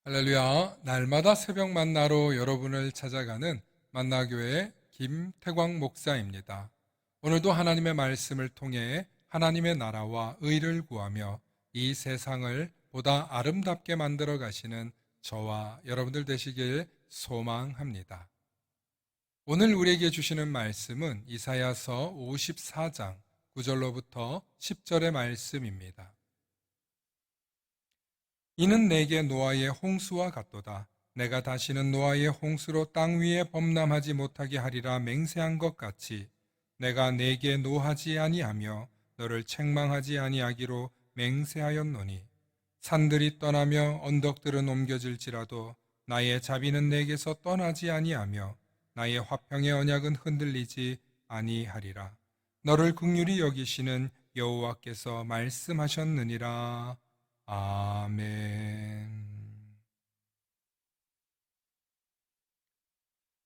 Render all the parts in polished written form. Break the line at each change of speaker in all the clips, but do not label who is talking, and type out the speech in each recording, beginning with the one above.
할렐루야, 날마다 새벽 만나러 여러분을 찾아가는 만나교회의 김태광 목사입니다. 오늘도 하나님의 말씀을 통해 하나님의 나라와 의를 구하며 이 세상을 보다 아름답게 만들어 가시는 저와 여러분들 되시길 소망합니다. 오늘 우리에게 주시는 말씀은 이사야서 54장 9절로부터 10절의 말씀입니다. 이는 내게 노아의 홍수와 같도다. 내가 다시는 노아의 홍수로 땅 위에 범람하지 못하게 하리라 맹세한 것 같이 내가 내게 노하지 아니하며 너를 책망하지 아니하기로 맹세하였노니 산들이 떠나며 언덕들은 옮겨질지라도 나의 자비는 내게서 떠나지 아니하며 나의 화평의 언약은 흔들리지 아니하리라. 너를 긍휼히 여기시는 여호와께서 말씀하셨느니라. 아멘.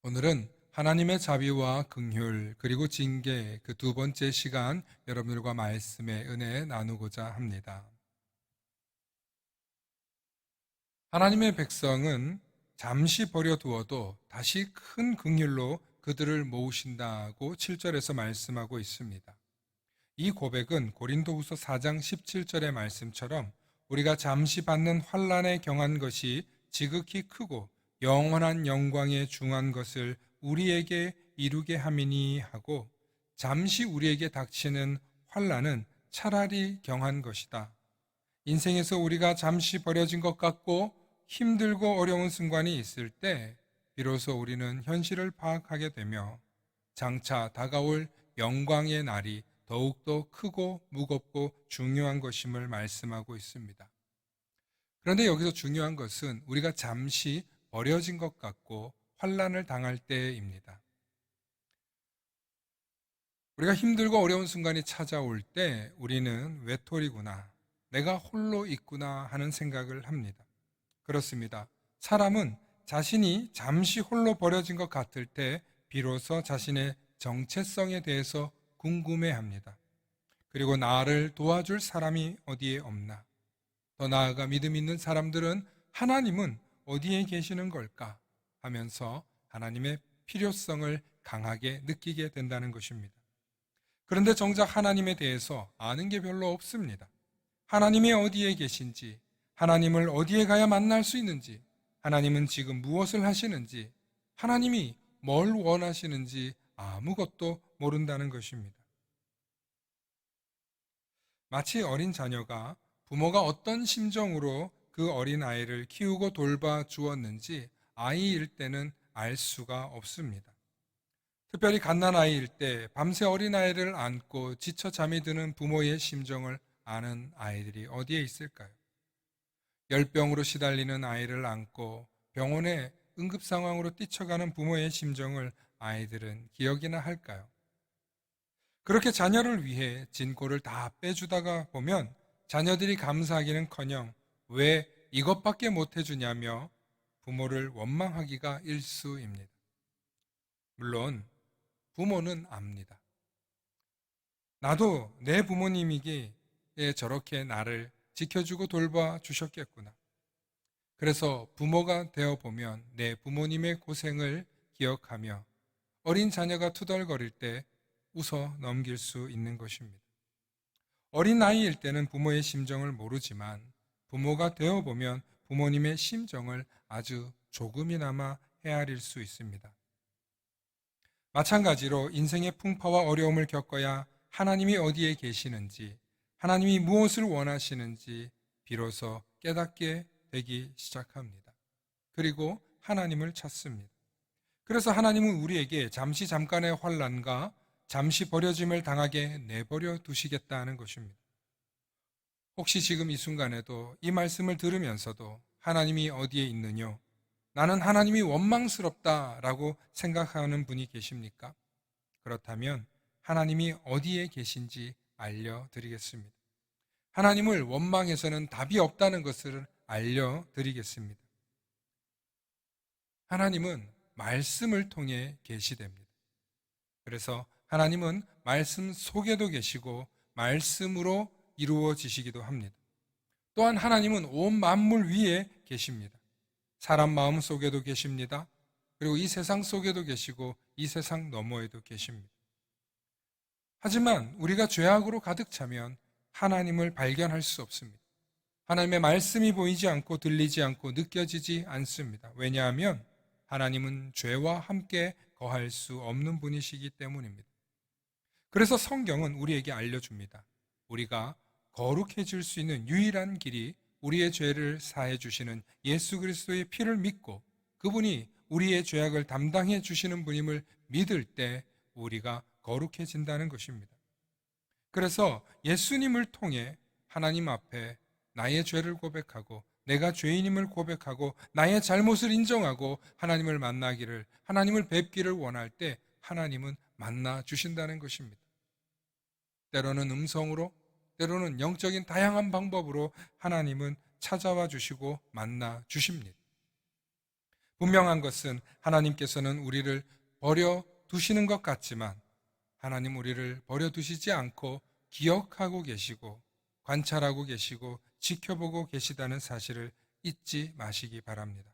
오늘은 하나님의 자비와 긍휼 그리고 징계 그 두 번째 시간 여러분들과 말씀의 은혜 나누고자 합니다. 하나님의 백성은 잠시 버려두어도 다시 큰 긍휼로 그들을 모으신다고 7절에서 말씀하고 있습니다. 이 고백은 고린도후서 4장 17절의 말씀처럼 우리가 잠시 받는 환난에 경한 것이 지극히 크고 영원한 영광에 중한 것을 우리에게 이루게 함이니 하고, 잠시 우리에게 닥치는 환난은 차라리 경한 것이다. 인생에서 우리가 잠시 버려진 것 같고 힘들고 어려운 순간이 있을 때 비로소 우리는 현실을 파악하게 되며 장차 다가올 영광의 날이 더욱더 크고 무겁고 중요한 것임을 말씀하고 있습니다. 그런데 여기서 중요한 것은 우리가 잠시 버려진 것 같고 환난을 당할 때입니다. 우리가 힘들고 어려운 순간이 찾아올 때 우리는 외톨이구나, 내가 홀로 있구나 하는 생각을 합니다. 그렇습니다. 사람은 자신이 잠시 홀로 버려진 것 같을 때 비로소 자신의 정체성에 대해서 궁금해합니다. 그리고 나를 도와줄 사람이 어디에 없나? 더 나아가 믿음 있는 사람들은 하나님은 어디에 계시는 걸까? 하면서 하나님의 필요성을 강하게 느끼게 된다는 것입니다. 그런데 정작 하나님에 대해서 아는 게 별로 없습니다. 하나님이 어디에 계신지, 하나님을 어디에 가야 만날 수 있는지, 하나님은 지금 무엇을 하시는지, 하나님이 뭘 원하시는지 아무것도 모른다는 것입니다. 마치 어린 자녀가 부모가 어떤 심정으로 그 어린 아이를 키우고 돌봐 주었는지 아이일 때는 알 수가 없습니다. 특별히 갓난아이일 때 밤새 어린아이를 안고 지쳐 잠이 드는 부모의 심정을 아는 아이들이 어디에 있을까요? 열병으로 시달리는 아이를 안고 병원에 응급 상황으로 뛰쳐가는 부모의 심정을 아이들은 기억이나 할까요? 그렇게 자녀를 위해 진코를 다 빼주다가 보면 자녀들이 감사하기는커녕 왜 이것밖에 못 해주냐며 부모를 원망하기가 일쑤입니다. 물론 부모는 압니다. 나도 내 부모님이기에 저렇게 나를 지켜주고 돌봐 주셨겠구나. 그래서 부모가 되어보면 내 부모님의 고생을 기억하며 어린 자녀가 투덜거릴 때 웃어 넘길 수 있는 것입니다. 어린 나이일 때는 부모의 심정을 모르지만 부모가 되어보면 부모님의 심정을 아주 조금이나마 헤아릴 수 있습니다. 마찬가지로 인생의 풍파와 어려움을 겪어야 하나님이 어디에 계시는지, 하나님이 무엇을 원하시는지 비로소 깨닫게 되기 시작합니다. 그리고 하나님을 찾습니다. 그래서 하나님은 우리에게 잠시 잠깐의 환난과 잠시 버려짐을 당하게 내버려 두시겠다는 것입니다. 혹시 지금 이 순간에도 이 말씀을 들으면서도 하나님이 어디에 있느뇨? 나는 하나님이 원망스럽다라고 생각하는 분이 계십니까? 그렇다면 하나님이 어디에 계신지 알려드리겠습니다. 하나님을 원망해서는 답이 없다는 것을 알려드리겠습니다. 하나님은 말씀을 통해 계시됩니다. 그래서 하나님은 말씀 속에도 계시고 말씀으로 이루어지시기도 합니다. 또한 하나님은 온 만물 위에 계십니다. 사람 마음 속에도 계십니다. 그리고 이 세상 속에도 계시고 이 세상 너머에도 계십니다. 하지만 우리가 죄악으로 가득 차면 하나님을 발견할 수 없습니다. 하나님의 말씀이 보이지 않고 들리지 않고 느껴지지 않습니다. 왜냐하면 하나님은 죄와 함께 거할 수 없는 분이시기 때문입니다. 그래서 성경은 우리에게 알려줍니다. 우리가 거룩해질 수 있는 유일한 길이 우리의 죄를 사해 주시는 예수 그리스도의 피를 믿고 그분이 우리의 죄악을 담당해 주시는 분임을 믿을 때 우리가 거룩해진다는 것입니다. 그래서 예수님을 통해 하나님 앞에 나의 죄를 고백하고 내가 죄인임을 고백하고 나의 잘못을 인정하고 하나님을 만나기를, 하나님을 뵙기를 원할 때 하나님은 만나 주신다는 것입니다. 때로는 음성으로, 때로는 영적인 다양한 방법으로 하나님은 찾아와 주시고 만나 주십니다. 분명한 것은 하나님께서는 우리를 버려 두시는 것 같지만 하나님 우리를 버려 두시지 않고 기억하고 계시고 관찰하고 계시고 지켜보고 계시다는 사실을 잊지 마시기 바랍니다.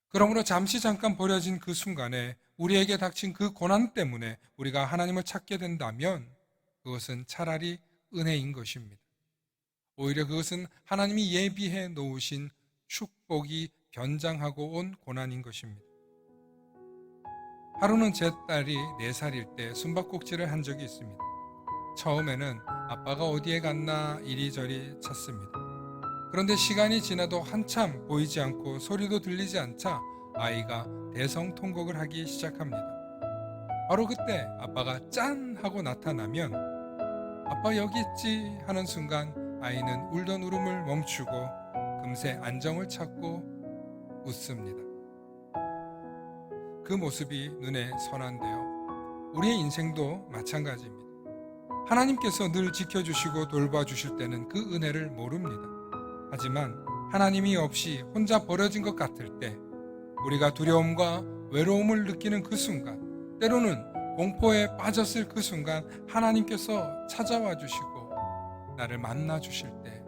그러므로 잠깐 버려진 그 순간에 우리에게 닥친 그 고난 때문에 우리가 하나님을 찾게 된다면 그것은 차라리 은혜인 것입니다. 오히려 그것은 하나님이 예비해 놓으신 축복이 변장하고 온 고난인 것입니다. 하루는 제 딸이 4살일 때 숨바꼭질을 한 적이 있습니다. 처음에는 아빠가 어디에 갔나 이리저리 찾습니다. 그런데 시간이 지나도 한참 보이지 않고 소리도 들리지 않자 아이가 대성통곡을 하기 시작합니다. 바로 그때 아빠가 짠 하고 나타나면 아빠 여기 있지 하는 순간 아이는 울던 울음을 멈추고 금세 안정을 찾고 웃습니다. 그 모습이 눈에 선한데요. 우리의 인생도 마찬가지입니다. 하나님께서 늘 지켜주시고 돌봐주실 때는 그 은혜를 모릅니다. 하지만 하나님이 없이 혼자 버려진 것 같을 때 우리가 두려움과 외로움을 느끼는 그 순간, 때로는 공포에 빠졌을 그 순간 하나님께서 찾아와 주시고 나를 만나 주실 때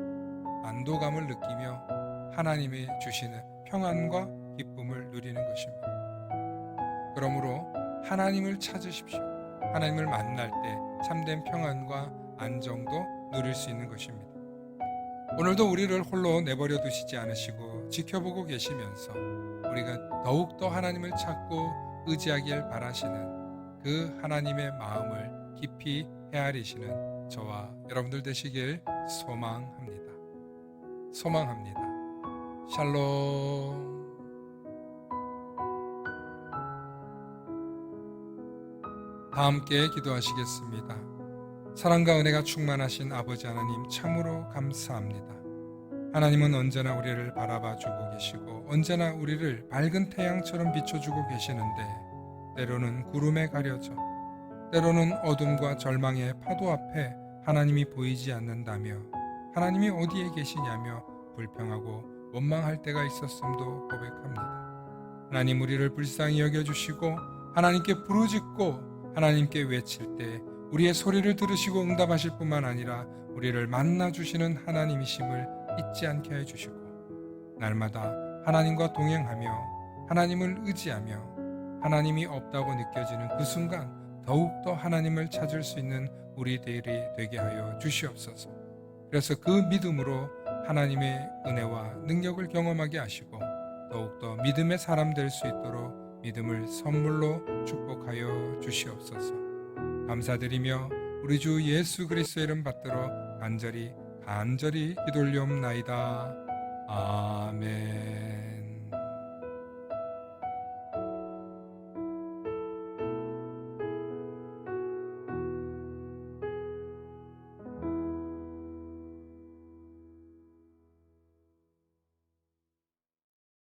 안도감을 느끼며 하나님이 주시는 평안과 기쁨을 누리는 것입니다. 그러므로 하나님을 찾으십시오. 하나님을 만날 때 참된 평안과 안정도 누릴 수 있는 것입니다. 오늘도 우리를 홀로 내버려 두시지 않으시고 지켜보고 계시면서 우리가 더욱더 하나님을 찾고 의지하길 바라시는 그 하나님의 마음을 깊이 헤아리시는 저와 여러분들 되시길 소망합니다. 소망합니다. 샬롬. 다 함께 기도하시겠습니다. 사랑과 은혜가 충만하신 아버지 하나님 참으로 감사합니다. 하나님은 언제나 우리를 바라봐 주고 계시고 언제나 우리를 밝은 태양처럼 비춰주고 계시는데 때로는 구름에 가려져 때로는 어둠과 절망의 파도 앞에 하나님이 보이지 않는다며 하나님이 어디에 계시냐며 불평하고 원망할 때가 있었음도 고백합니다. 하나님 우리를 불쌍히 여겨주시고 하나님께 부르짖고 하나님께 외칠 때 우리의 소리를 들으시고 응답하실 뿐만 아니라 우리를 만나주시는 하나님이심을 잊지 않게 해주시고 날마다 하나님과 동행하며 하나님을 의지하며 하나님이 없다고 느껴지는 그 순간 더욱더 하나님을 찾을 수 있는 우리들이 되게 하여 주시옵소서. 그래서 그 믿음으로 하나님의 은혜와 능력을 경험하게 하시고 더욱더 믿음의 사람 될 수 있도록 믿음을 선물로 축복하여 주시옵소서. 감사드리며 우리 주 예수 그리스도의 이름 받들어 간절히 기도 올리옵나이다. 아멘.